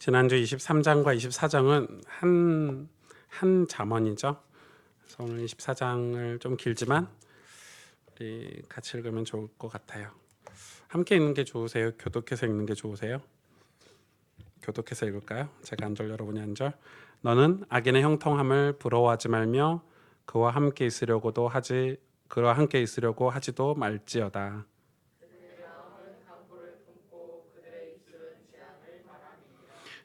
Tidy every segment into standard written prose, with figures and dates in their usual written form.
지난주 23장과 24장은 한 잠언이죠. 그래서 오늘 24장을 좀 길지만 우리 같이 읽으면 좋을 것 같아요. 함께 읽는 게 좋으세요? 교독해서 읽는 게 좋으세요? 교독해서 읽을까요? 제가 한 절 여러분이 한 절. 너는 악인의 형통함을 부러워하지 말며 그와 함께 있으려고 하지도 말지어다.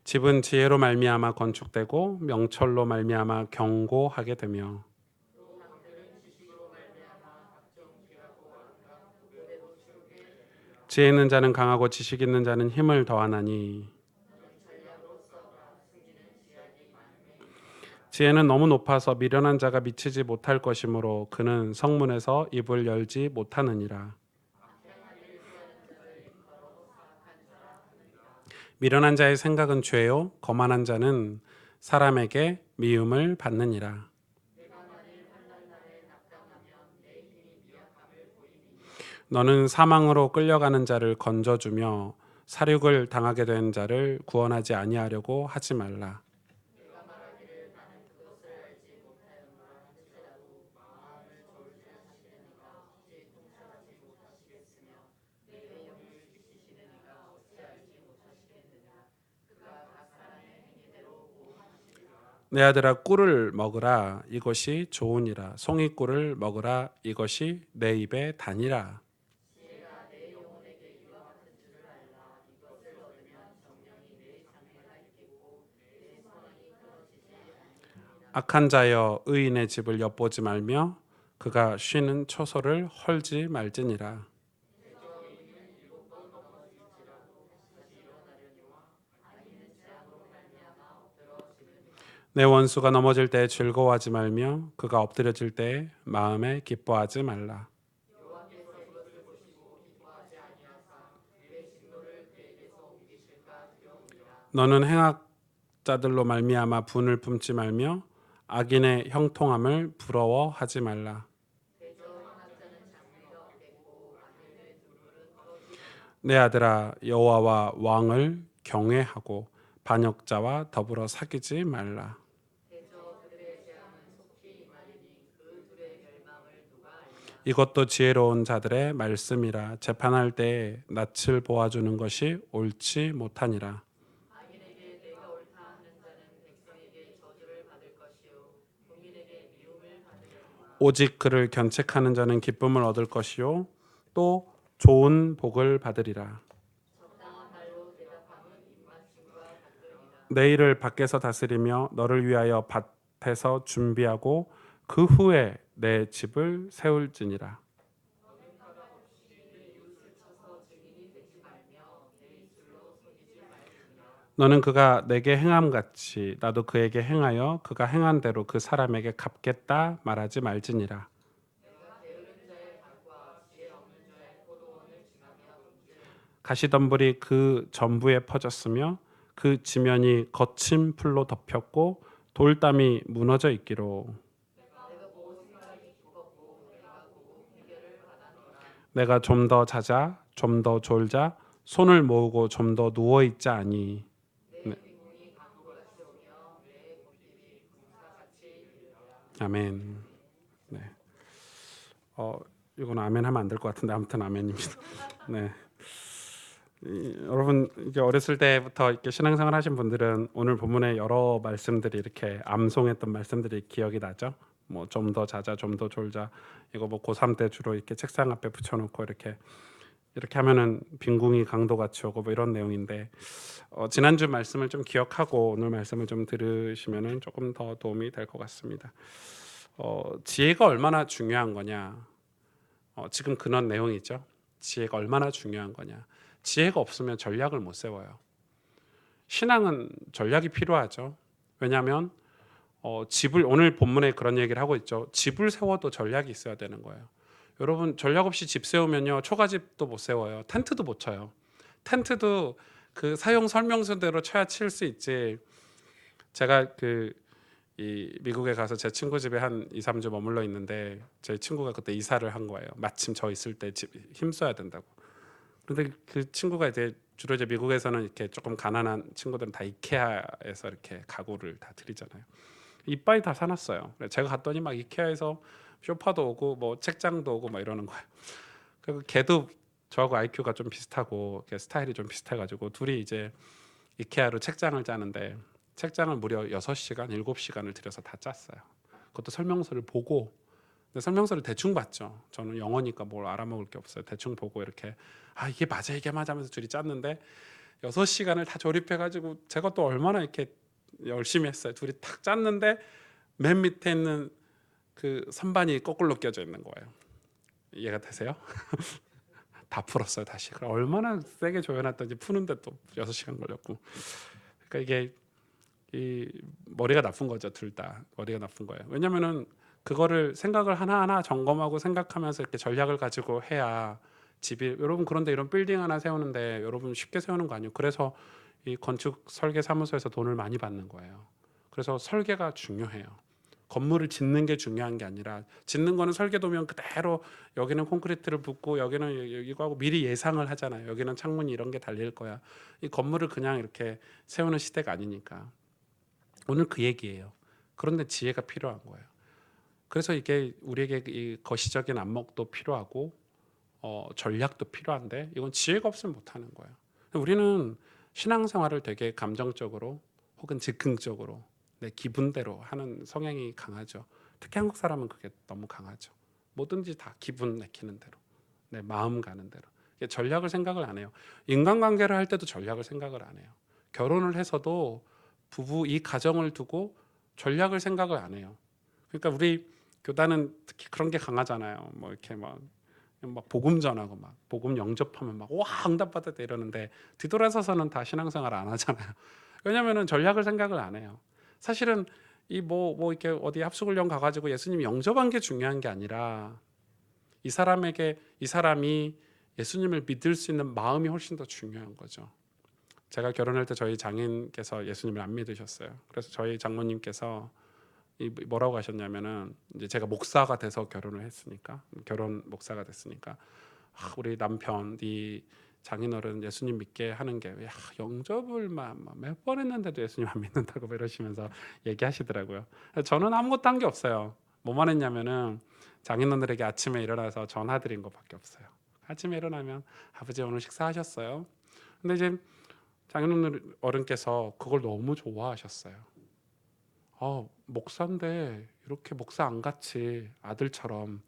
집은 지혜로 말미암아 건축되고 명철로 말미암아 견고하게 되며 지혜 있는 자는 강하고 지식 있는 자는 힘을 더하나니 지혜는 너무 높아서 미련한 자가 미치지 못할 것이므로 그는 성문에서 입을 열지 못하느니라. 미련한 자의 생각은 죄요 거만한 자는 사람에게 미움을 받느니라. 너는 사망으로 끌려가는 자를 건져주며 사륙을 당하게 된 자를 구원하지 아니하려고 하지 말라. 내 아들아 꿀을 먹으라 이것이 좋으니라. 송이꿀을 먹으라 이것이 내 입에 다니라. 악한 자여 의인의 집을 엿보지 말며 그가 쉬는 처소를 헐지 말지니라. 내 원수가 넘어질 때 즐거워하지 말며 그가 엎드려질 때 마음에 기뻐하지 말라. 너는 행악자들로 말미암아 분을 품지 말며 악인의 형통함을 부러워하지 말라. 내 아들아 여호와와 왕을 경외하고 반역자와 더불어 사귀지 말라. 이것도 지혜로운 자들의 말씀이라. 재판할 때 낯을 보아주는 것이 옳지 못하니라. 오직 그를 견책하는 자는 기쁨을 얻을 것이요 또 좋은 복을 받으리라. 내 일을 밖에서 다스리며 너를 위하여 밭에서 준비하고 그 후에 내 집을 세울지니라. 너는 그가 내게 행함같이 나도 그에게 행하여 그가 행한 대로 그 사람에게 갚겠다 말하지 말지니라. 가시덤불이 그 전부에 퍼졌으며 그 지면이 거친 풀로 덮였고 돌담이 무너져 있기로 내가 좀 더 자자 좀 더 졸자 손을 모으고 좀 더 누워 있자 하니. 네. 아멘. 네. 이건 아멘 하면 안 될 것 같은데 아무튼 아멘입니다. 네. 여러분 이제 어렸을 때부터 이렇게 신앙생활 하신 분들은 오늘 본문의 여러 말씀들이 이렇게 암송했던 말씀들이 기억이 나죠. 뭐 좀 더 자자, 좀 더 졸자. 이거 뭐 고3 때 주로 이렇게 책상 앞에 붙여놓고 이렇게 하면은 빈궁이 강도같이 오고 뭐 이런 내용인데 지난주 말씀을 좀 기억하고 오늘 말씀을 좀 들으시면은 조금 더 도움이 될 것 같습니다. 지혜가 얼마나 중요한 거냐? 지금 그런 내용이죠. 지혜가 얼마나 중요한 거냐? 지혜가 없으면 전략을 못 세워요. 신앙은 전략이 필요하죠. 왜냐하면 집을 오늘 본문에 그런 얘기를 하고 있죠. 집을 세워도 전략이 있어야 되는 거예요. 여러분 전략 없이 집 세우면요 초가집도 못 세워요. 텐트도 못 쳐요. 텐트도 그 사용 설명서대로 쳐야 칠 수 있지. 제가 이 미국에 가서 제 친구 집에 한 2, 3주 머물러 있는데 제 친구가 그때 이사를 한 거예요. 마침 저 있을 때 집 힘써야 된다고. 그런데 그 친구가 이제 주로 이제 미국에서는 이렇게 조금 가난한 친구들은 다 이케아에서 이렇게 가구를 다 드리잖아요. 이빠이 다 사놨어요. 제가 갔더니 막 이케아에서 소파도 오고 뭐 책장도 오고 막 이러는 거예요. 그리고 걔도 저하고 IQ가 좀 비슷하고 스타일이 좀 비슷해가지고 둘이 이제 이케아로 책장을 짜는데 책장을 무려 6시간, 7시간을 들여서 다 짰어요. 그것도 설명서를 보고. 근데 설명서를 대충 봤죠. 저는 영어니까 뭘 알아먹을 게 없어요. 대충 보고 이렇게 이게 맞아 이게 맞아 하면서 둘이 짰는데 6시간을 다 조립해가지고 제가 또 얼마나 이렇게 열심히 했어요. 둘이 탁 짰는데 맨 밑에 있는 그 선반이 거꾸로 껴져 있는 거예요. 이해가 되세요? 다 풀었어요 다시. 얼마나 세게 조여놨던지 푸는데 또 6시간 걸렸고. 그러니까 이게 이 머리가 나쁜 거죠. 둘 다 머리가 나쁜 거예요. 왜냐면은 그거를 생각을 하나하나 점검하고 생각하면서 이렇게 전략을 가지고 해야 집이, 여러분 그런데 이런 빌딩 하나 세우는데 여러분 쉽게 세우는 거 아니에요. 그래서 이 건축 설계 사무소에서 돈을 많이 받는 거예요. 그래서 설계가 중요해요. 건물을 짓는 게 중요한 게 아니라, 짓는 거는 설계도면 그대로 여기는 콘크리트를 붓고 여기는 이거 하고 미리 예상을 하잖아요. 여기는 창문이 이런 게 달릴 거야. 이 건물을 그냥 이렇게 세우는 시대가 아니니까. 오늘 그 얘기예요. 그런데 지혜가 필요한 거예요. 그래서 이게 우리에게 이 거시적인 안목도 필요하고 전략도 필요한데, 이건 지혜가 없으면 못하는 거예요. 우리는 신앙생활을 되게 감정적으로 혹은 즉흥적으로 내 기분대로 하는 성향이 강하죠. 특히 한국 사람은 그게 너무 강하죠. 뭐든지 다 기분 내키는 대로, 내 마음 가는 대로. 전략을 생각을 안 해요. 인간관계를 할 때도 전략을 생각을 안 해요. 결혼을 해서도 부부 이 가정을 두고 전략을 생각을 안 해요. 그러니까 우리 교단은 특히 그런 게 강하잖아요. 뭐 이렇게 막 복음 전하고 막 복음 영접하면 막 와 응답받았다 이러는데, 뒤돌아서서는 다 신앙생활 안 하잖아요. 왜냐면은 전략을 생각을 안 해요. 사실은 이 뭐 이렇게 어디 합숙훈련 가가지고 예수님 영접한 게 중요한 게 아니라, 이 사람에게 이 사람이 예수님을 믿을 수 있는 마음이 훨씬 더 중요한 거죠. 제가 결혼할 때 저희 장인께서 예수님을 안 믿으셨어요. 그래서 저희 장모님께서 뭐라고 하셨냐면은, 이제 제가 목사가 돼서 결혼을 했으니까, 결혼 목사가 됐으니까 우리 남편 네 장인어른 예수님 믿게 하는 게 영접을 몇 번 했는데도 예수님 안 믿는다고 이러시면서 얘기하시더라고요. 저는 아무것도 한 게 없어요. 뭐만 했냐면은 장인어른에게 아침에 일어나서 전화드린 것밖에 없어요. 아침에 일어나면 아버지 오늘 식사하셨어요? 근데 이제 장인어른께서 그걸 너무 좋아하셨어요. 목사인데 이렇게 목사 안 같이 아들처럼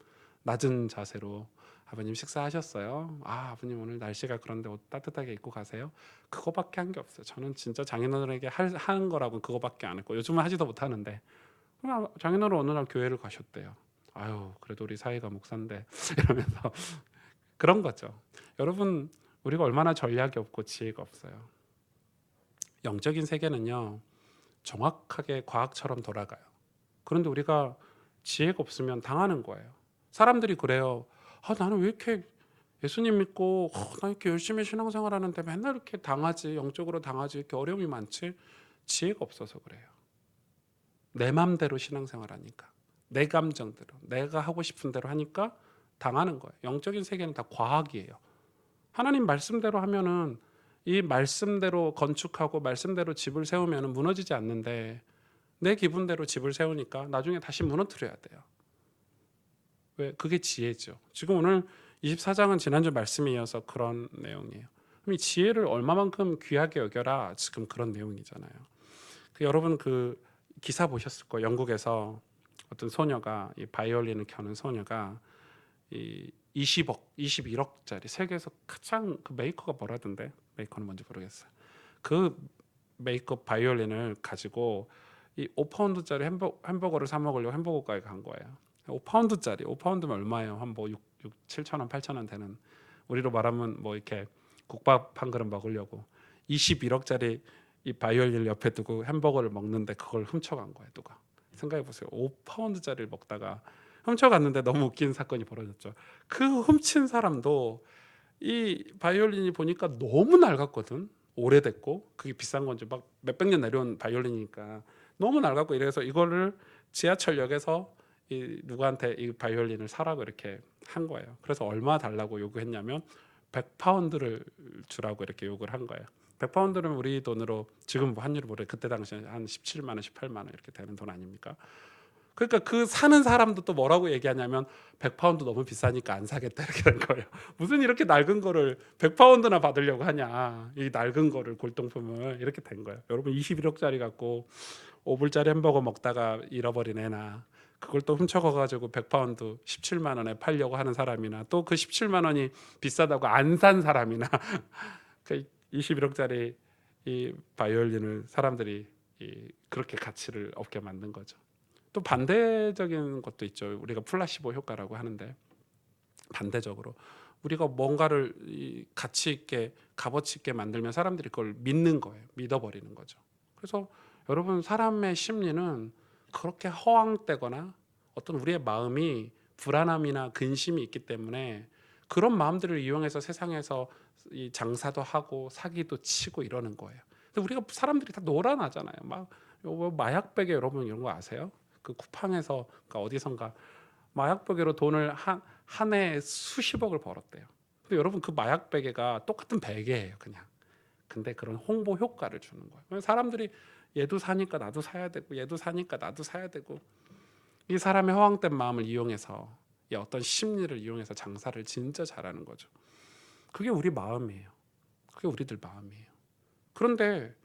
낮은 자세로 아버님 식사하셨어요? 아버님 오늘 날씨가 그런데 옷 따뜻하게 입고 가세요? 그거밖에 한 게 없어요. 저는 진짜 장인어른에게 하는 거라고 그거밖에 안 했고, 요즘은 하지도 못하는데, 장인어른 어느 날 교회를 가셨대요. 아유 그래도 우리 사이가 목사인데 이러면서 그런 거죠. 여러분, 우리가 얼마나 전략이 없고 지혜가 없어요. 영적인 세계는요 정확하게 과학처럼 돌아가요. 그런데 우리가 지혜가 없으면 당하는 거예요. 사람들이 그래요. 나는 왜 이렇게 예수님 믿고 나 이렇게 열심히 신앙생활 하는데 맨날 이렇게 당하지, 영적으로 당하지, 이렇게 어려움이 많지? 지혜가 없어서 그래요. 내 맘대로 신앙생활 하니까, 내 감정대로, 내가 하고 싶은 대로 하니까 당하는 거예요. 영적인 세계는 다 과학이에요. 하나님 말씀대로 하면은, 이 말씀대로 건축하고 말씀대로 집을 세우면 무너지지 않는데, 내 기분대로 집을 세우니까 나중에 다시 무너뜨려야 돼요. 왜? 그게 지혜죠. 지금 오늘 24장은 지난주 말씀에 이어서 그런 내용이에요. 그럼 이 지혜를 얼마만큼 귀하게 여겨라, 지금 그런 내용이잖아요. 여러분 그 기사 보셨을 거예요. 영국에서 어떤 소녀가, 이 바이올린을 켜는 소녀가 이 20억, 21억짜리 세계에서 가장, 그 메이커가 뭐라던데? 메이커는 뭔지 모르겠어요. 그 메이커 바이올린을 가지고 이 5파운드짜리 햄버거를 사 먹으려고 햄버거 가게 간 거예요. 5파운드짜리, 5파운드면 얼마예요? 한 뭐 6, 7천 원, 8천 원 되는, 우리로 말하면 뭐 이렇게 국밥 한 그릇 먹으려고 21억짜리 이 바이올린을 옆에 두고 햄버거를 먹는데, 그걸 훔쳐간 거예요. 누가 생각해 보세요. 5파운드짜리를 먹다가 훔쳐갔는데 너무 웃긴 사건이 벌어졌죠. 그 훔친 사람도 이 바이올린이 보니까 너무 낡았거든. 오래됐고 그게 비싼 건지 막 몇백 년 내려온 바이올린이니까 너무 낡았고, 이래서 이거를 지하철역에서 누구한테 이 바이올린을 사라고 이렇게 한 거예요. 그래서 얼마 달라고 요구했냐면 100파운드를 주라고 이렇게 요구를 한 거예요. 100파운드는 우리 돈으로 지금 뭐 환율을 모르 그때 당시에 한 17만 원, 18만 원 이렇게 되는 돈 아닙니까? 그러니까 그 사는 사람도 또 뭐라고 얘기하냐면 100파운드 너무 비싸니까 안 사겠다 이렇게 된 거예요. 무슨 이렇게 낡은 거를 100파운드나 받으려고 하냐. 이 낡은 거를 골동품을 이렇게 된 거예요. 여러분 21억짜리 갖고 5불짜리 햄버거 먹다가 잃어버린 애나 그걸 또 훔쳐가 가지고 100파운드 17만 원에 팔려고 하는 사람이나 또 그 17만 원이 비싸다고 안 산 사람이나 그 21억짜리 이 바이올린을 사람들이 그렇게 가치를 없게 만든 거죠. 또 반대적인 것도 있죠. 우리가 플라시보 효과라고 하는데 반대적으로 우리가 뭔가를 가치 있게 값어치 있게 만들면 사람들이 그걸 믿는 거예요. 믿어버리는 거죠. 그래서 여러분 사람의 심리는 그렇게 허황되거나 어떤 우리의 마음이 불안함이나 근심이 있기 때문에 그런 마음들을 이용해서 세상에서 이 장사도 하고 사기도 치고 이러는 거예요. 근데 우리가 사람들이 다 노란하잖아요. 막 마약 베개 여러분 이런 거 아세요? 그 쿠팡에서 그러니까 어디선가 마약 베개로 돈을 한 해에 수십억을 벌었대요. 근데 여러분 그 마약 베개가 똑같은 베개예요, 그냥. 근데 그런 홍보 효과를 주는 거예요. 사람들이 얘도 사니까 나도 사야 되고 얘도 사니까 나도 사야 되고 이 사람의 허황된 마음을 이용해서 이 어떤 심리를 이용해서 장사를 진짜 잘하는 거죠. 그게 우리 마음이에요. 그게 우리들 마음이에요. 그런데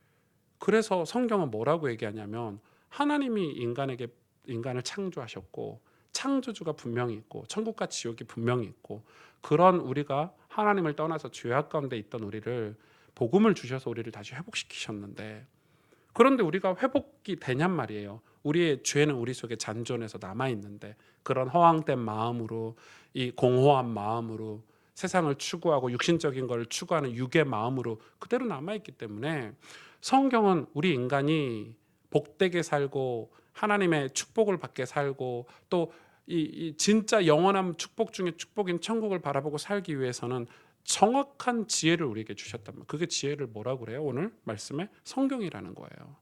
그래서 성경은 뭐라고 얘기하냐면 하나님이 인간을 창조하셨고 창조주가 분명히 있고 천국과 지옥이 분명히 있고 그런 우리가 하나님을 떠나서 죄악 가운데 있던 우리를 복음을 주셔서 우리를 다시 회복시키셨는데 그런데 우리가 회복이 되냔 말이에요. 우리의 죄는 우리 속에 잔존해서 남아 있는데 그런 허황된 마음으로 이 공허한 마음으로 세상을 추구하고 육신적인 걸 추구하는 육의 마음으로 그대로 남아 있기 때문에 성경은 우리 인간이 복되게 살고 하나님의 축복을 받게 살고 또 이 진짜 영원한 축복 중에 축복인 천국을 바라보고 살기 위해서는 정확한 지혜를 우리에게 주셨단 말이에요. 그게 지혜를 뭐라고 그래요? 오늘 말씀에 성경이라는 거예요.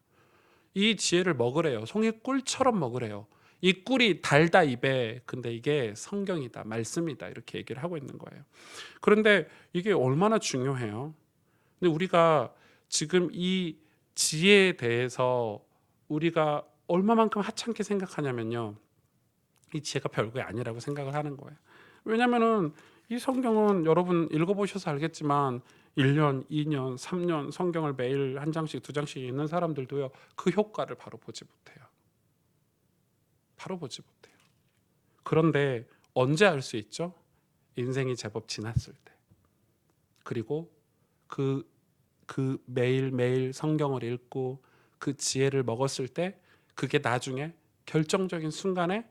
이 지혜를 먹으래요. 송이 꿀처럼 먹으래요. 이 꿀이 달다 입에. 근데 이게 성경이다, 말씀이다 이렇게 얘기를 하고 있는 거예요. 그런데 이게 얼마나 중요해요. 근데 우리가 지금 이 지혜에 대해서 우리가 얼마만큼 하찮게 생각하냐면요. 이 지혜가 별거 아니라고 생각을 하는 거예요. 왜냐면은 이 성경은 여러분 읽어보셔서 알겠지만 1년, 2년, 3년 성경을 매일 한 장씩 두 장씩 읽는 사람들도요. 그 효과를 바로 보지 못해요. 바로 보지 못해요. 그런데 언제 알 수 있죠? 인생이 제법 지났을 때. 그리고 그 매일매일 성경을 읽고 그 지혜를 먹었을 때 그게 나중에 결정적인 순간에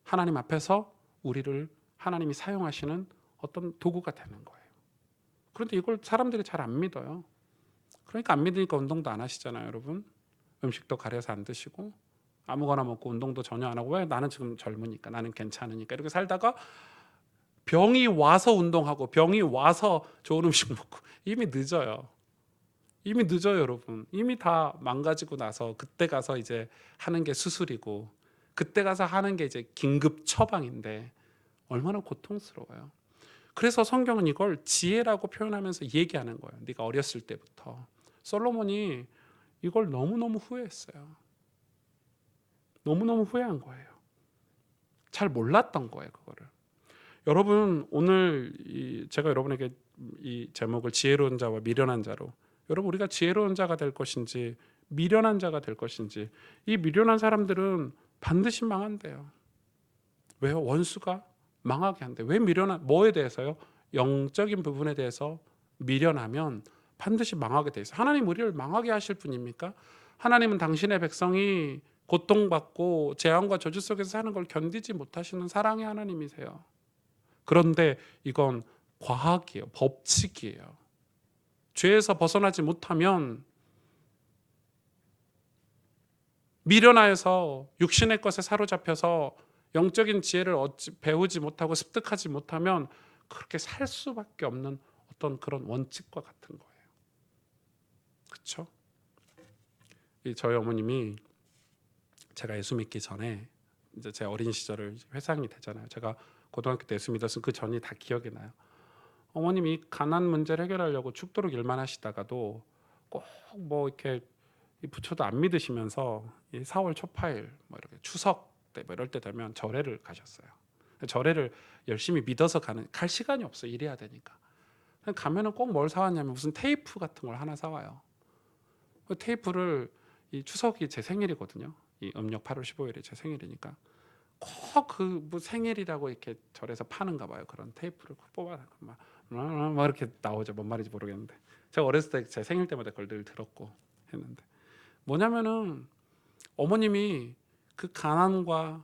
하나님 앞에서 우리를 하나님이 사용하시는 어떤 도구가 되는 거예요. 그런데 이걸 사람들이 잘 안 믿어요. 그러니까 안 믿으니까 운동도 안 하시잖아요, 여러분. 음식도 가려서 안 드시고 아무거나 먹고 운동도 전혀 안 하고 왜 나는 지금 젊으니까 나는 괜찮으니까 이렇게 살다가 병이 와서 운동하고 병이 와서 좋은 음식 먹고 이미 늦어요. 이미 늦어요, 여러분. 이미 다 망가지고 나서 그때 가서 이제 하는 게 수술이고 그때 가서 하는 게 이제 긴급 처방인데 얼마나 고통스러워요. 그래서 성경은 이걸 지혜라고 표현하면서 얘기하는 거예요. 네가 어렸을 때부터. 솔로몬이 이걸 너무너무 후회했어요. 너무너무 후회한 거예요. 잘 몰랐던 거예요, 그거를. 여러분 오늘 제가 여러분에게 이 제목을 지혜로운 자와 미련한 자로 여러분 우리가 지혜로운 자가 될 것인지 미련한 자가 될 것인지 이 미련한 사람들은 반드시 망한대요. 왜요? 원수가 망하게 한대. 왜 미련한 뭐에 대해서요? 영적인 부분에 대해서 미련하면 반드시 망하게 돼 있어요. 하나님 우리를 망하게 하실 분입니까? 하나님은 당신의 백성이 고통받고 재앙과 저주 속에서 사는 걸 견디지 못하시는 사랑의 하나님이세요. 그런데 이건 과학이에요. 법칙이에요. 죄에서 벗어나지 못하면 미련하여서 육신의 것에 사로잡혀서 영적인 지혜를 배우지 못하고 습득하지 못하면 그렇게 살 수밖에 없는 어떤 그런 원칙과 같은 거예요. 그렇죠? 저희 어머님이 제가 예수 믿기 전에 이제 제 어린 시절을 회상이 되잖아요. 제가 고등학교 때 예수 믿었으면 그 전이 다 기억이 나요. 어머님이 가난 문제를 해결하려고 죽도록 일만 하시다가도 꼭 뭐 이렇게 이 부처도 안 믿으시면서 이 4월 초파일 뭐 이렇게 추석 때 뭐 이럴 때 되면 절에를 가셨어요. 절에를 열심히 믿어서 갈 시간이 없어. 일해야 되니까. 가면은 꼭 뭘 사왔냐면 무슨 테이프 같은 걸 하나 사와요. 그 테이프를 이 추석이 제 생일이거든요. 이 음력 8월 15일이 제 생일이니까 꼭 그 뭐 생일이라고 이렇게 절에서 파는가 봐요. 그런 테이프를 뽑아 막 이렇게 나오죠. 뭔 말인지 모르겠는데 제가 어렸을 때 제 생일 때마다 그걸 늘 들었고 했는데 뭐냐면은 어머님이 그 가난과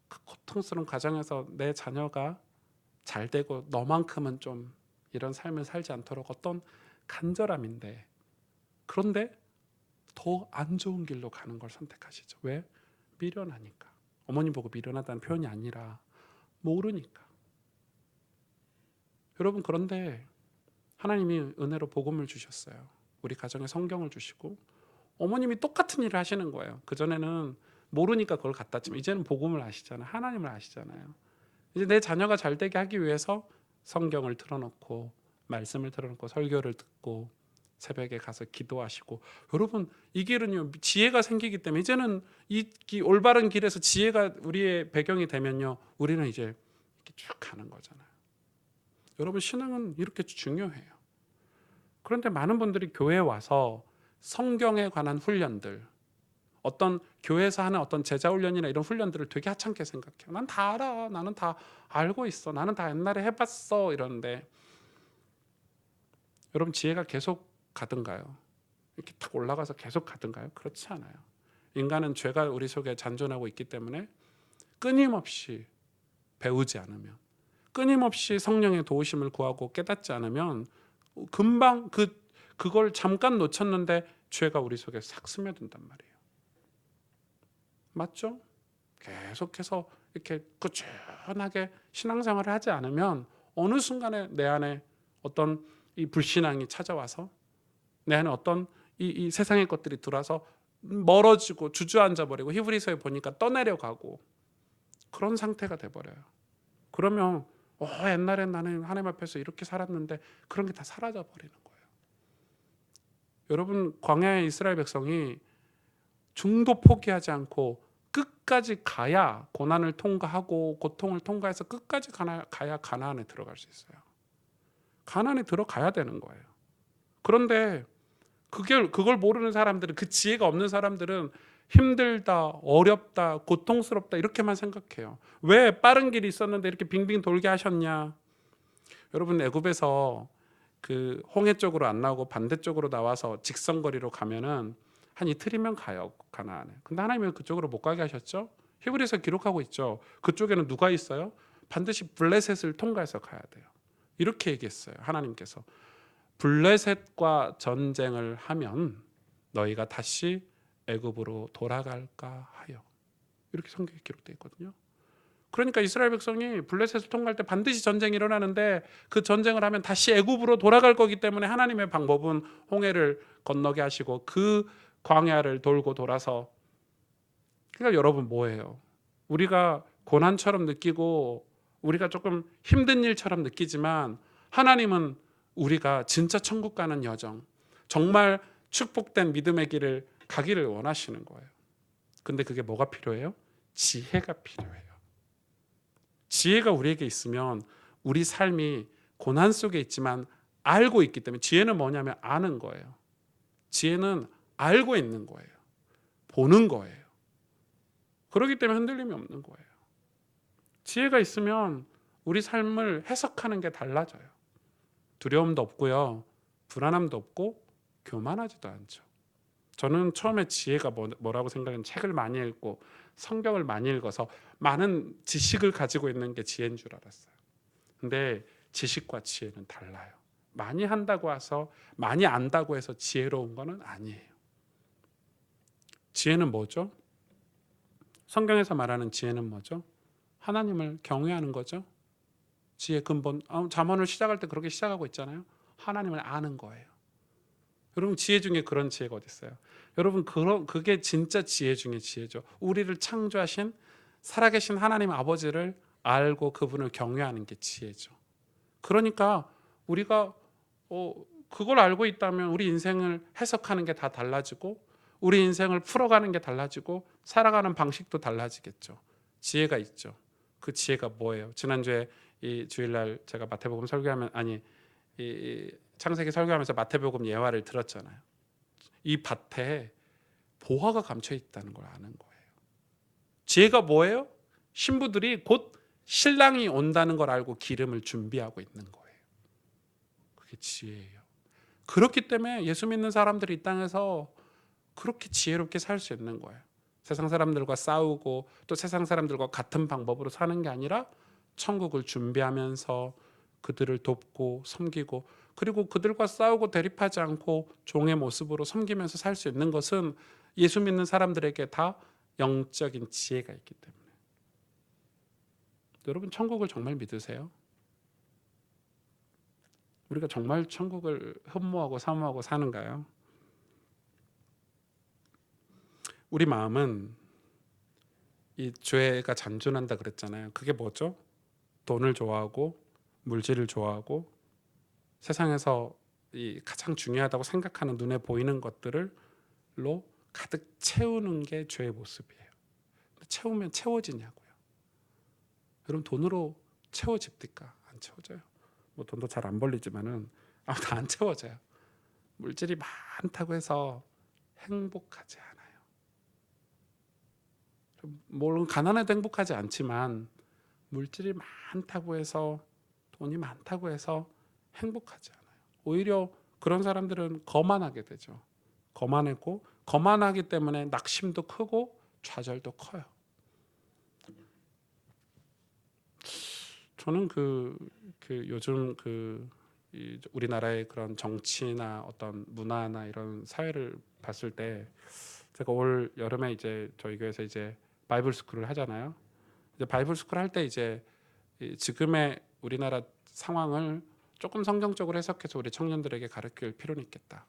그 고통스러운 가정에서 내 자녀가 잘 되고 너만큼은 좀 이런 삶을 살지 않도록 어떤 간절함인데 그런데 더 안 좋은 길로 가는 걸 선택하시죠. 왜? 미련하니까. 어머님 보고 미련하다는 표현이 아니라 모르니까. 여러분 그런데 하나님이 은혜로 복음을 주셨어요. 우리 가정에 성경을 주시고 어머님이 똑같은 일을 하시는 거예요. 그전에는 모르니까 그걸 갖다 치면 이제는 복음을 아시잖아요. 하나님을 아시잖아요. 이제 내 자녀가 잘 되게 하기 위해서 성경을 틀어놓고 말씀을 틀어놓고 설교를 듣고 새벽에 가서 기도하시고 여러분 이 길은요 지혜가 생기기 때문에 이제는 이 올바른 길에서 지혜가 우리의 배경이 되면요 우리는 이제 이렇게 쭉 가는 거잖아요. 여러분 신앙은 이렇게 중요해요. 그런데 많은 분들이 교회에 와서 성경에 관한 훈련들 어떤 교회에서 하는 어떤 제자 훈련이나 이런 훈련들을 되게 하찮게 생각해요. 난 다 알아. 나는 다 알고 있어. 나는 다 옛날에 해봤어. 이러는데 여러분 지혜가 계속 가든가요? 이렇게 탁 올라가서 계속 가든가요? 그렇지 않아요. 인간은 죄가 우리 속에 잔존하고 있기 때문에 끊임없이 배우지 않으면 끊임없이 성령의 도우심을 구하고 깨닫지 않으면 금방 그걸 잠깐 놓쳤는데 죄가 우리 속에 싹 스며든단 말이에요. 맞죠? 계속해서 이렇게 꾸준하게 신앙생활을 하지 않으면 어느 순간에 내 안에 어떤 이 불신앙이 찾아와서 내 안에 어떤 이 세상의 것들이 들어와서 멀어지고 주저앉아 버리고 히브리서에 보니까 떠내려가고 그런 상태가 돼버려요. 그러면 옛날엔 나는 하나님 앞에서 이렇게 살았는데 그런 게 다 사라져 버리는 거예요. 여러분 광야의 이스라엘 백성이 중도 포기하지 않고 끝까지 가야 고난을 통과하고 고통을 통과해서 끝까지 가야 가나안에 들어갈 수 있어요. 가나안에 들어가야 되는 거예요. 그런데 그걸 모르는 사람들은 그 지혜가 없는 사람들은 힘들다, 어렵다, 고통스럽다 이렇게만 생각해요. 왜 빠른 길이 있었는데 이렇게 빙빙 돌게 하셨냐? 여러분 애굽에서 그 홍해 쪽으로 안 나오고 반대쪽으로 나와서 직선거리로 가면은 한 이틀이면 가요 가나안에. 근데 하나님은 그쪽으로 못 가게 하셨죠? 히브리서 기록하고 있죠. 그쪽에는 누가 있어요? 반드시 블레셋을 통과해서 가야 돼요. 이렇게 얘기했어요. 하나님께서 블레셋과 전쟁을 하면 너희가 다시 애굽으로 돌아갈까 하여 이렇게 성경에 기록되어 있거든요. 그러니까 이스라엘 백성이 블레셋을 통과할 때 반드시 전쟁이 일어나는데 그 전쟁을 하면 다시 애굽으로 돌아갈 거기 때문에 하나님의 방법은 홍해를 건너게 하시고 그 광야를 돌고 돌아서 그러니까 여러분 뭐예요? 우리가 고난처럼 느끼고 우리가 조금 힘든 일처럼 느끼지만 하나님은 우리가 진짜 천국 가는 여정 정말 축복된 믿음의 길을 가기를 원하시는 거예요. 근데 그게 뭐가 필요해요? 지혜가 필요해요. 지혜가 우리에게 있으면 우리 삶이 고난 속에 있지만 알고 있기 때문에 지혜는 뭐냐면 아는 거예요. 지혜는 알고 있는 거예요. 보는 거예요. 그렇기 때문에 흔들림이 없는 거예요. 지혜가 있으면 우리 삶을 해석하는 게 달라져요. 두려움도 없고요. 불안함도 없고 교만하지도 않죠. 저는 처음에 지혜가 뭐라고 생각했는데 책을 많이 읽고 성경을 많이 읽어서 많은 지식을 가지고 있는 게 지혜인 줄 알았어요. 근데 지식과 지혜는 달라요. 많이 한다고 해서 많이 안다고 해서 지혜로운 거는 아니에요. 지혜는 뭐죠? 성경에서 말하는 지혜는 뭐죠? 하나님을 경외하는 거죠. 지혜 근본 잠언을 시작할 때 그렇게 시작하고 있잖아요. 하나님을 아는 거예요. 여러분 지혜 중에 그런 지혜가 어디 있어요? 여러분 그게 진짜 지혜 중에 지혜죠. 우리를 창조하신 살아계신 하나님 아버지를 알고 그분을 경외하는 게 지혜죠. 그러니까 우리가 그걸 알고 있다면 우리 인생을 해석하는 게 다 달라지고 우리 인생을 풀어가는 게 달라지고 살아가는 방식도 달라지겠죠. 지혜가 있죠. 그 지혜가 뭐예요? 지난주에 이 주일날 제가 마태복음 설교하면 이 창세기 설교하면서 마태복음 예화를 들었잖아요. 이 밭에 보화가 감춰 있다는 걸 아는 거예요. 지혜가 뭐예요? 신부들이 곧 신랑이 온다는 걸 알고 기름을 준비하고 있는 거예요. 그게 지혜예요. 그렇기 때문에 예수 믿는 사람들이 이 땅에서 그렇게 지혜롭게 살 수 있는 거예요. 세상 사람들과 싸우고 또 세상 사람들과 같은 방법으로 사는 게 아니라 천국을 준비하면서 그들을 돕고 섬기고 그리고 그들과 싸우고 대립하지 않고 종의 모습으로 섬기면서 살 수 있는 것은 예수 믿는 사람들에게 다 영적인 지혜가 있기 때문에. 여러분 천국을 정말 믿으세요? 우리가 정말 천국을 흠모하고 사모하고 사는가요? 우리 마음은 이 죄가 잔존한다 그랬잖아요. 그게 뭐죠? 돈을 좋아하고 물질을 좋아하고 세상에서 이 가장 중요하다고 생각하는 눈에 보이는 것들로 가득 채우는 게 죄의 모습이에요. 채우면 채워지냐고요. 여러분 돈으로 채워집니까? 안 채워져요. 뭐 돈도 잘 안 벌리지만은 아무튼 안 채워져요. 물질이 많다고 해서 행복하지 않아요. 물론 가난해도 행복하지 않지만 물질이 많다고 해서 돈이 많다고 해서 행복하지 않아요. 오히려 그런 사람들은 거만하게 되죠. 거만하기 때문에 낙심도 크고 좌절도 커요. 저는 요즘 우리나라의 그런 정치나 어떤 문화나 이런 사회를 봤을 때 제가 올 여름에 이제 저희 교회에서 이제 바이블 스쿨을 하잖아요. 이제 바이블 스쿨 할 때 이제 지금의 우리나라 상황을 조금 성경적으로 해석해서 우리 청년들에게 가르칠 필요는 있겠다.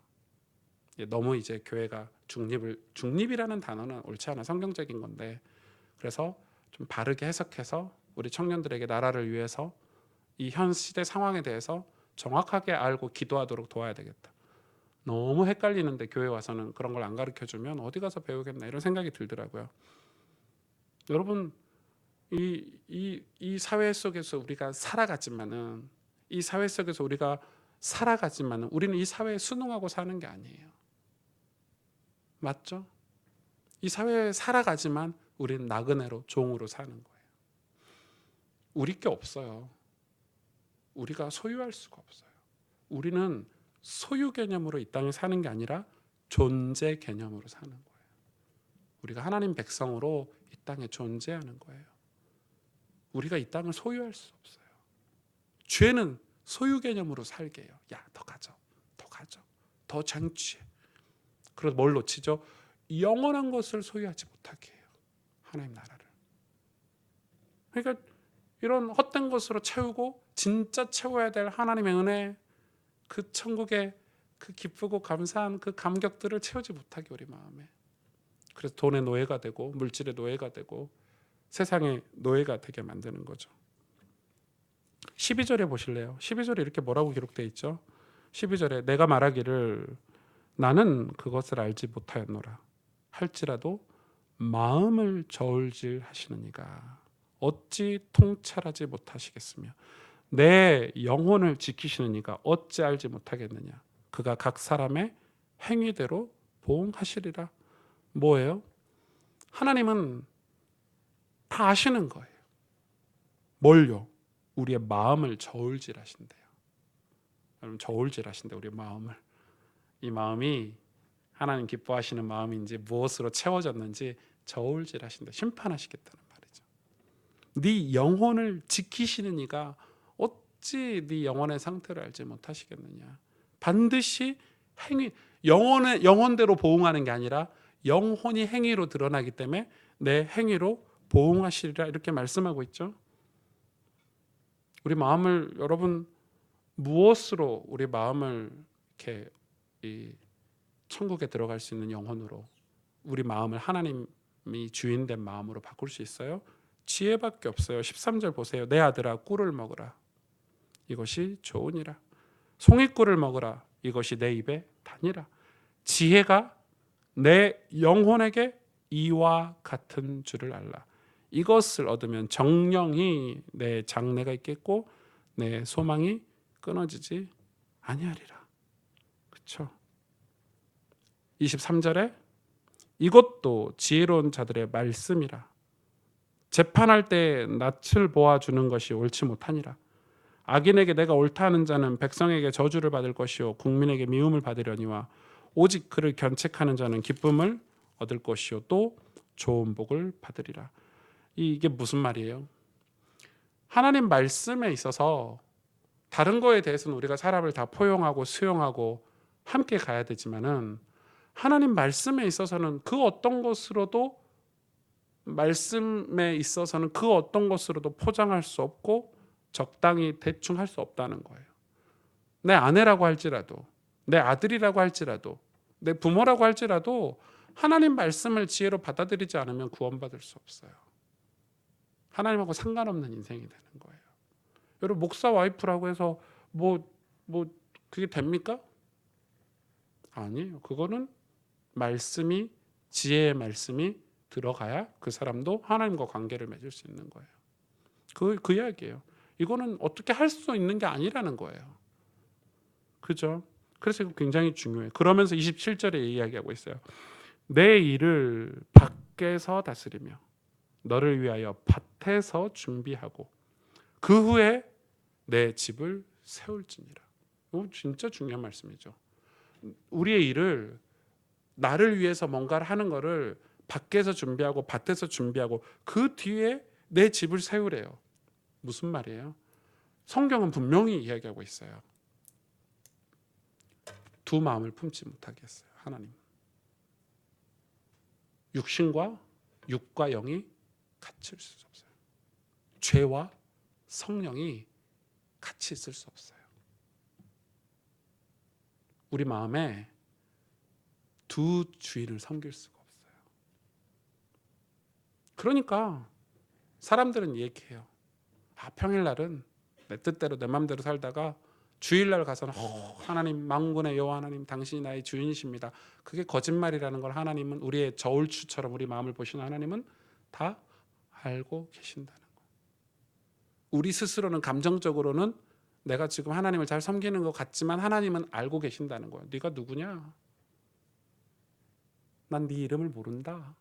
너무 이제 교회가 중립이라는 단어는 옳지 않아 성경적인 건데 그래서 좀 바르게 해석해서 우리 청년들에게 나라를 위해서 이 현 시대 상황에 대해서 정확하게 알고 기도하도록 도와야 되겠다. 너무 헷갈리는데 교회 와서는 그런 걸 안 가르쳐 주면 어디 가서 배우겠나 이런 생각이 들더라고요. 여러분 이 사회 속에서 우리가 살아가지만은 우리는 이 사회에 순응하고 사는 게 아니에요. 맞죠? 이 사회에 살아가지만 우리는 나그네로 종으로 사는 거예요. 우리 게 없어요. 우리가 소유할 수가 없어요. 우리는 소유 개념으로 이 땅에 사는 게 아니라 존재 개념으로 사는 거예요. 우리가 하나님 백성으로 이 땅에 존재하는 거예요. 우리가 이 땅을 소유할 수 없어요. 죄는 소유 개념으로 살게 해요. 야, 더 가져. 더 쟁취해. 그래서 뭘 놓치죠? 영원한 것을 소유하지 못하게 해요. 하나님 나라를. 그러니까 이런 헛된 것으로 채우고 진짜 채워야 될 하나님의 은혜, 그 천국의 그 기쁘고 감사한 그 감격들을 채우지 못하게 우리 마음에. 그래서 돈의 노예가 되고 물질의 노예가 되고 세상의 노예가 되게 만드는 거죠. 12절에 보실래요? 12절에 이렇게 뭐라고 기록되어 있죠? 12절에 내가 말하기를 나는 그것을 알지 못하였노라 할지라도 마음을 저울질 하시느니가 어찌 통찰하지 못하시겠으며 내 영혼을 지키시는 이가 어찌 알지 못하겠느냐. 그가 각 사람의 행위대로 보응하시리라. 뭐예요? 하나님은 다 아시는 거예요. 뭘요? 우리의 마음을 저울질하신대요. 여러분 저울질하신대 우리의 마음을. 이 마음이 하나님 기뻐하시는 마음인지 무엇으로 채워졌는지 저울질하신다. 심판하시겠다는 말이죠. 네 영혼을 지키시는 이가 어찌 네 영혼의 상태를 알지 못하시겠느냐. 반드시 영혼대로 보응하는 게 아니라 영혼이 행위로 드러나기 때문에 내 행위로 보응하시리라 이렇게 말씀하고 있죠. 우리 마음을 여러분 무엇으로 우리 마음을 이렇게 이 천국에 들어갈 수 있는 영혼으로 우리 마음을 하나님이 주인된 마음으로 바꿀 수 있어요? 지혜밖에 없어요. 13절 보세요. 내 아들아 꿀을 먹으라. 이것이 좋으니라. 송이꿀을 먹으라. 이것이 내 입에 다니라. 지혜가 내 영혼에게 이와 같은 줄을 알라. 이것을 얻으면 정령이 내 장래가 있겠고 내 소망이 끊어지지 아니하리라. 그렇죠? 23절에 이것도 지혜로운 자들의 말씀이라. 재판할 때 낯을 보아주는 것이 옳지 못하니라. 악인에게 내가 옳다 하는 자는 백성에게 저주를 받을 것이요 국민에게 미움을 받으려니와 오직 그를 견책하는 자는 기쁨을 얻을 것이요 또 좋은 복을 받으리라. 이게 무슨 말이에요? 하나님 말씀에 있어서 다른 거에 대해서는 우리가 사람을 다 포용하고 수용하고 함께 가야 되지만은 하나님 말씀에 있어서는 그 어떤 것으로도 말씀에 있어서는 그 어떤 것으로도 포장할 수 없고 적당히 대충 할 수 없다는 거예요. 내 아내라고 할지라도 내 아들이라고 할지라도 내 부모라고 할지라도 하나님 말씀을 지혜로 받아들이지 않으면 구원받을 수 없어요. 하나님하고 상관없는 인생이 되는 거예요. 여러분 목사 와이프라고 해서 뭐 그게 됩니까? 아니에요. 그거는 말씀이 지혜의 말씀이 들어가야 그 사람도 하나님과 관계를 맺을 수 있는 거예요. 그 이야기예요. 이거는 어떻게 할 수 있는 게 아니라는 거예요. 그죠? 그래서 이거 굉장히 중요해요. 그러면서 27절에 이야기하고 있어요. 내 일을 밖에서 다스리며 너를 위하여 밭에서 준비하고 그 후에 내 집을 세울지니라. 이거 진짜 중요한 말씀이죠. 우리의 일을 나를 위해서 뭔가를 하는 거를 밖에서 준비하고 밭에서 준비하고 그 뒤에 내 집을 세우래요. 무슨 말이에요? 성경은 분명히 이야기하고 있어요. 두 마음을 품지 못하게 했어요. 하나님. 육과 영이 같이 있을 수 없어요. 죄와 성령이 같이 있을 수 없어요. 우리 마음에 두 주인을 섬길 수가 없어요. 그러니까 사람들은 얘기해요. 평일날은 내 뜻대로 내 마음대로 살다가 주일날 가서는 하나님 만군의 여호와 하나님 당신이 나의 주인이십니다. 그게 거짓말이라는 걸 하나님은 우리의 저울추처럼 우리 마음을 보시는 하나님은 다 알고 계신다는 거. 우리 스스로는 감정적으로는 내가 지금 하나님을 잘 섬기는 것 같지만 하나님은 알고 계신다는 거예요. 네가 누구냐? 난 네 이름을 모른다.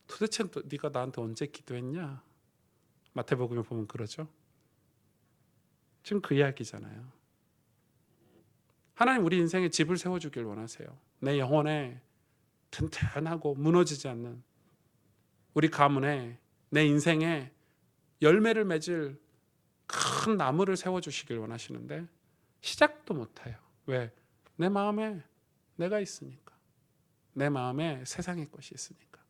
도대체 네가 나한테 언제 기도했냐? 마태복음에 보면 그러죠. 지금 그 이야기잖아요. 하나님 우리 인생에 집을 세워주길 원하세요. 내 영혼에 튼튼하고 무너지지 않는 우리 가문에 내 인생에 열매를 맺을 큰 나무를 세워주시길 원하시는데 시작도 못해요. 왜? 내 마음에 내가 있으니까. 내 마음에 세상의 것이 있으니까.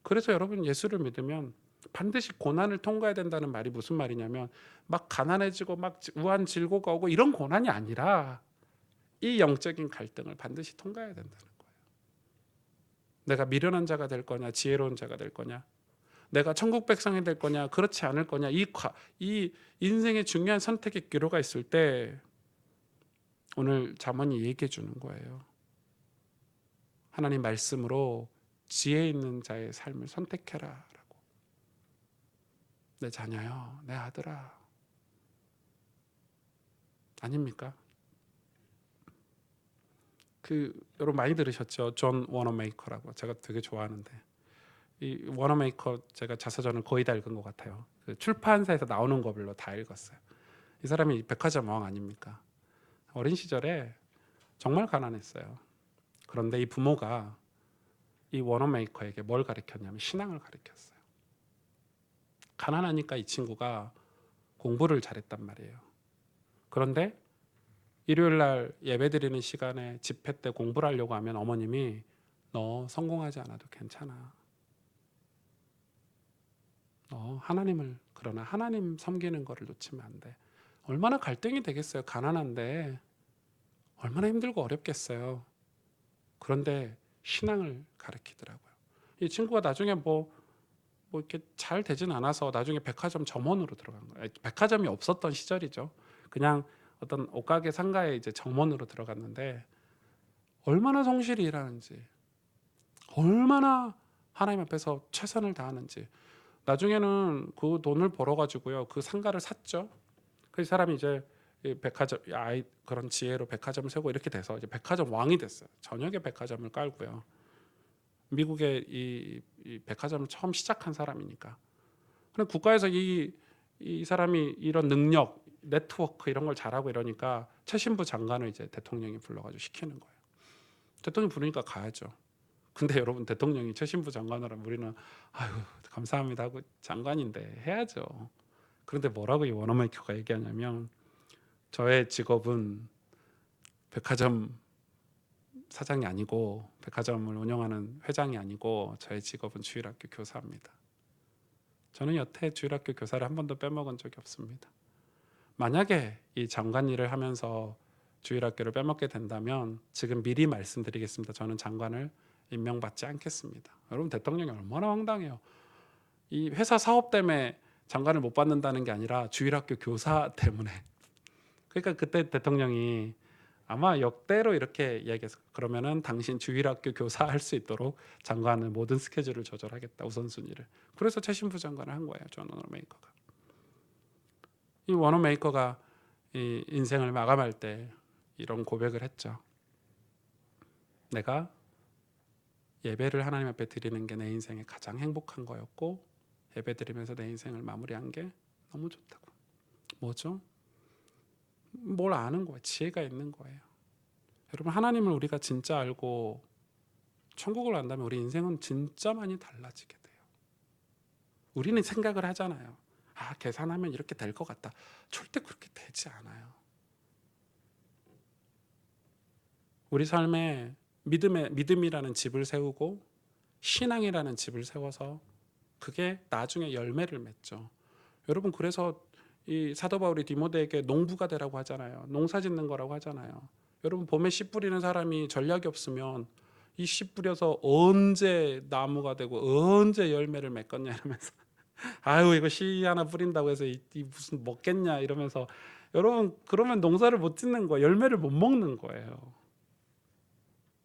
그래서 여러분 예수를 믿으면 반드시 고난을 통과해야 된다는 말이 무슨 말이냐면 막 가난해지고 막 우한 질고가 오고 이런 고난이 아니라 이 영적인 갈등을 반드시 통과해야 된다는 거예요. 내가 미련한 자가 될 거냐 지혜로운 자가 될 거냐 내가 천국 백성이 될 거냐 그렇지 않을 거냐 이 인생의 중요한 선택의 기로가 있을 때 오늘 잠언이 얘기해 주는 거예요. 하나님 말씀으로 지혜 있는 자의 삶을 선택해라 라고. 내 자녀요 내 아들아 아닙니까? 여러분 많이 들으셨죠? 존 워너메이커라고. 제가 되게 좋아하는데 이 워너메이커 제가 자서전을 거의 다 읽은 것 같아요. 출판사에서 나오는 거별로 다 읽었어요. 이 사람이 백화점 왕 아닙니까? 어린 시절에 정말 가난했어요. 그런데 이 부모가 이 워너메이커에게 뭘 가르쳤냐면 신앙을 가르쳤어요. 가난하니까 이 친구가 공부를 잘했단 말이에요. 그런데 일요일 날 예배드리는 시간에 집회 때 공부를 하려고 하면 어머님이 너 성공하지 않아도 괜찮아. 그러나 하나님 섬기는 거를 놓치면 안 돼. 얼마나 갈등이 되겠어요. 가난한데 얼마나 힘들고 어렵겠어요. 그런데 신앙을 가르치더라고요. 이 친구가 나중에 뭐 이렇게 잘 되진 않아서 나중에 백화점 점원으로 들어간 거예요. 백화점이 없었던 시절이죠. 그냥 어떤 옷가게 상가에 이제 정원으로 들어갔는데 얼마나 성실히 일하는지, 얼마나 하나님 앞에서 최선을 다하는지. 나중에는 그 돈을 벌어 가지고요 그 상가를 샀죠. 그 사람이 이제 이 백화점 아이 그런 지혜로 백화점을 세우고 이렇게 돼서 이제 백화점 왕이 됐어요. 저녁에 백화점을 깔고요. 미국의 이 백화점을 처음 시작한 사람이니까. 근데 국가에서 이 사람이 이런 능력, 네트워크 이런 걸 잘하고 이러니까 최신부 장관을 이제 대통령이 불러가지고 시키는 거예요. 대통령 부르니까 가야죠. 근데 여러분 대통령이 최신부 장관을 하면 우리는 아유 감사합니다 하고 장관인데 해야죠. 그런데 뭐라고 이 워너메이커가 얘기하냐면 저의 직업은 백화점 사장이 아니고 백화점을 운영하는 회장이 아니고 저의 직업은 주일학교 교사입니다. 저는 여태 주일학교 교사를 한 번도 빼먹은 적이 없습니다. 만약에 이 장관 일을 하면서 주일학교를 빼먹게 된다면 지금 미리 말씀드리겠습니다. 저는 장관을 임명받지 않겠습니다. 여러분 대통령이 얼마나 황당해요. 이 회사 사업 때문에 장관을 못 받는다는 게 아니라 주일학교 교사 때문에. 그러니까 그때 대통령이 아마 역대로 이렇게 이야기해서 그러면은 당신 주일학교 교사 할 수 있도록 장관은 모든 스케줄을 조절하겠다 우선순위를. 그래서 최신부 장관을 한 거예요. 존 워너메이커가. 이 워너메이커가 이 인생을 마감할 때 이런 고백을 했죠. 내가 예배를 하나님 앞에 드리는 게 내 인생의 가장 행복한 거였고 예배 드리면서 내 인생을 마무리한 게 너무 좋다고. 뭐죠? 뭘 아는 거예요. 지혜가 있는 거예요. 여러분 하나님을 우리가 진짜 알고 천국을 안다면 우리 인생은 진짜 많이 달라지게 돼요. 우리는 생각을 하잖아요. 아 계산하면 이렇게 될 것 같다. 절대 그렇게 되지 않아요. 우리 삶에 믿음이라는 집을 세우고 신앙이라는 집을 세워서 그게 나중에 열매를 맺죠. 여러분 그래서 이 사도 바울이 디모데에게 농부가 되라고 하잖아요. 농사 짓는 거라고 하잖아요. 여러분 봄에 씨 뿌리는 사람이 전략이 없으면 이 씨 뿌려서 언제 나무가 되고 언제 열매를 맺겠냐 이러면서 아유 이거 씨 하나 뿌린다고 해서 이 무슨 먹겠냐 이러면서 여러분 그러면 농사를 못 짓는 거예요. 열매를 못 먹는 거예요.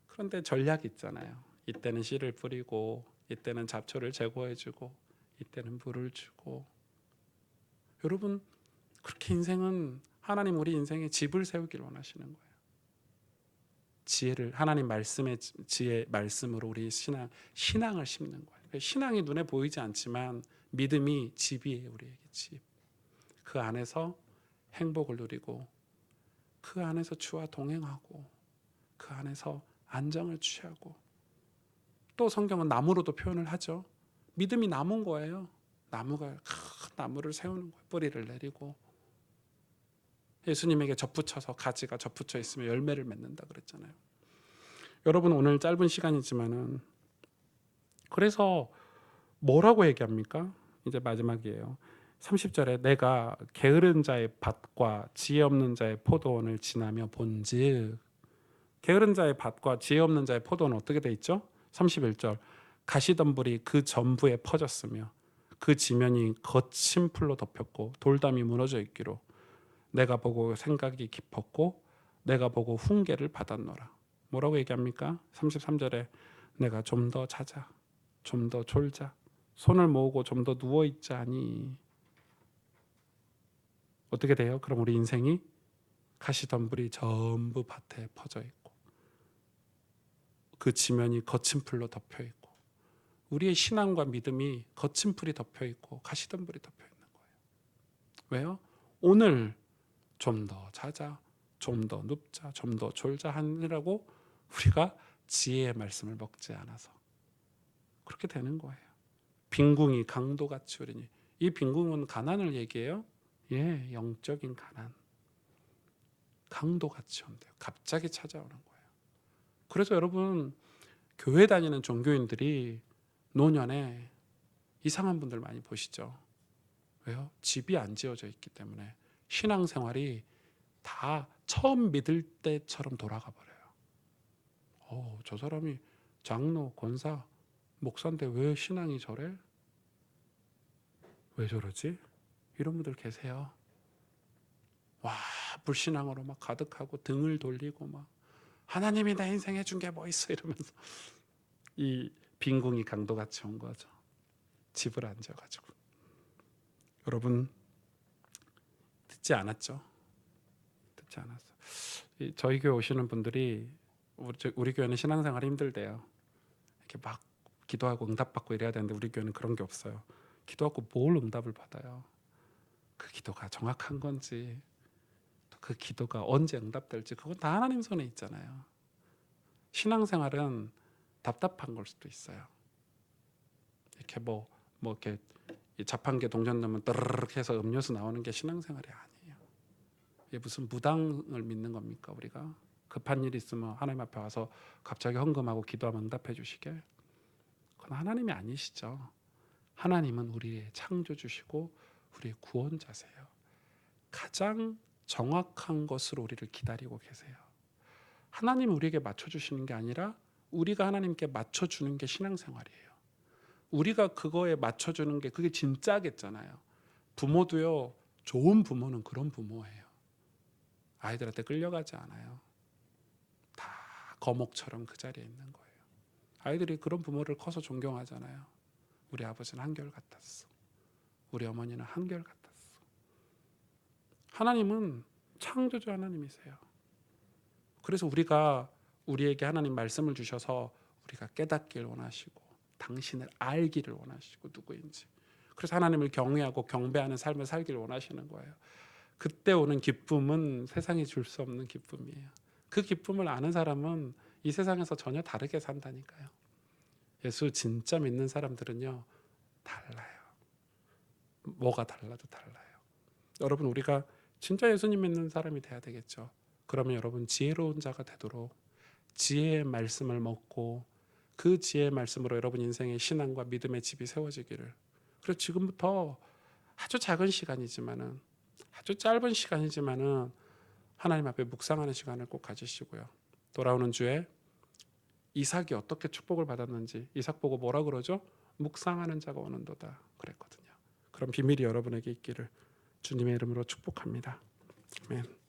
그런데 전략이 있잖아요. 이때는 씨를 뿌리고 이때는 잡초를 제거해주고 이때는 물을 주고. 여러분 그렇게 인생은 하나님 우리 인생에 집을 세우길 원하시는 거예요. 지혜를 하나님 말씀의 지혜 말씀으로 우리 신앙을 심는 거예요. 신앙이 눈에 보이지 않지만 믿음이 집이에요. 우리에게 집. 그 안에서 행복을 누리고 그 안에서 주와 동행하고 그 안에서 안정을 취하고 또 성경은 나무로도 표현을 하죠. 믿음이 나무인 거예요. 나무가 큰 나무를 세우는 거예요. 뿌리를 내리고 예수님에게 접붙여서 가지가 접붙여 있으면 열매를 맺는다 그랬잖아요. 여러분 오늘 짧은 시간이지만은 그래서 뭐라고 얘기합니까? 이제 마지막이에요. 30절에 내가 게으른 자의 밭과 지혜 없는 자의 포도원을 지나며 본즉 게으른 자의 밭과 지혜 없는 자의 포도원은 어떻게 돼 있죠? 31절 가시덤불이 그 전부에 퍼졌으며 그 지면이 거친 풀로 덮였고 돌담이 무너져 있기로 내가 보고 생각이 깊었고 내가 보고 훈계를 받았노라. 뭐라고 얘기합니까? 33절에 내가 좀 더 자자 좀 더 졸자 손을 모으고 좀 더 누워있자니 어떻게 돼요? 그럼 우리 인생이 가시덤불이 전부 밭에 퍼져 있고 그 지면이 거친 풀로 덮여 있고 우리의 신앙과 믿음이 거친 풀이 덮여 있고 가시덤불이 덮여 있는 거예요. 왜요? 오늘 좀 더 자자, 좀 더 눕자, 좀 더 졸자 하느라고 우리가 지혜의 말씀을 먹지 않아서 그렇게 되는 거예요. 빈궁이 강도같이 흐르니 이 빈궁은 가난을 얘기해요. 예, 영적인 가난. 강도같이 온대요. 갑자기 찾아오는 거예요. 그래서 여러분 교회 다니는 종교인들이 노년에 이상한 분들 많이 보시죠. 왜요? 집이 안 지어져 있기 때문에 신앙생활이 다 처음 믿을 때처럼 돌아가 버려요. 저 사람이 장로, 권사, 목사인데 왜 신앙이 저래? 왜 저러지? 이런 분들 계세요. 와, 불신앙으로 막 가득하고 등을 돌리고 막 하나님이 내 인생에 준 게 뭐 있어 이러면서 이 빈궁이 강도같이 온 거죠. 집을 앉아가지고. 여러분 듣지 않았죠? 듣지 않았어. 저희 교회 오시는 분들이 우리 교회는 신앙생활이 힘들대요. 이렇게 막 기도하고 응답받고 이래야 되는데 우리 교회는 그런 게 없어요. 기도하고 뭘 응답을 받아요? 그 기도가 정확한 건지 또 그 기도가 언제 응답될지 그건 다 하나님 손에 있잖아요. 신앙생활은 답답한 걸 수도 있어요. 이렇게 뭐 이렇게 자판기 동전 넣으면 떠르륵 해서 음료수 나오는 게 신앙생활이 아니에요. 이게 무슨 무당을 믿는 겁니까 우리가? 급한 일 있으면 하나님 앞에 와서 갑자기 헌금하고 기도하면 응답해 주시게? 그건 하나님이 아니시죠. 하나님은 우리의 창조주시고 우리의 구원자세요. 가장 정확한 것으로 우리를 기다리고 계세요. 하나님이 우리에게 맞춰주시는 게 아니라 우리가 하나님께 맞춰주는 게 신앙생활이에요. 우리가 그거에 맞춰주는 게 그게 진짜겠잖아요. 부모도요, 좋은 부모는 그런 부모예요. 아이들한테 끌려가지 않아요. 다 거목처럼 그 자리에 있는 거예요. 아이들이 그런 부모를 커서 존경하잖아요. 우리 아버지는 한결같았어. 우리 어머니는 한결같았어. 하나님은 창조주 하나님이세요. 그래서 우리가 우리에게 하나님 말씀을 주셔서 우리가 깨닫기를 원하시고 당신을 알기를 원하시고 누구인지. 그래서 하나님을 경외하고 경배하는 삶을 살기를 원하시는 거예요. 그때 오는 기쁨은 세상이 줄 수 없는 기쁨이에요. 그 기쁨을 아는 사람은 이 세상에서 전혀 다르게 산다니까요. 예수 진짜 믿는 사람들은요, 달라요. 뭐가 달라도 달라요. 여러분 우리가 진짜 예수님 믿는 사람이 돼야 되겠죠. 그러면 여러분 지혜로운 자가 되도록 지혜의 말씀을 먹고 그 지혜의 말씀으로 여러분 인생의 신앙과 믿음의 집이 세워지기를. 그래서 지금부터 아주 작은 시간이지만은 아주 짧은 시간이지만은 하나님 앞에 묵상하는 시간을 꼭 가지시고요. 돌아오는 주에 이삭이 어떻게 축복을 받았는지 이삭 보고 뭐라 그러죠? 묵상하는 자가 오는도다 그랬거든요. 그런 비밀이 여러분에게 있기를 주님의 이름으로 축복합니다. 아멘.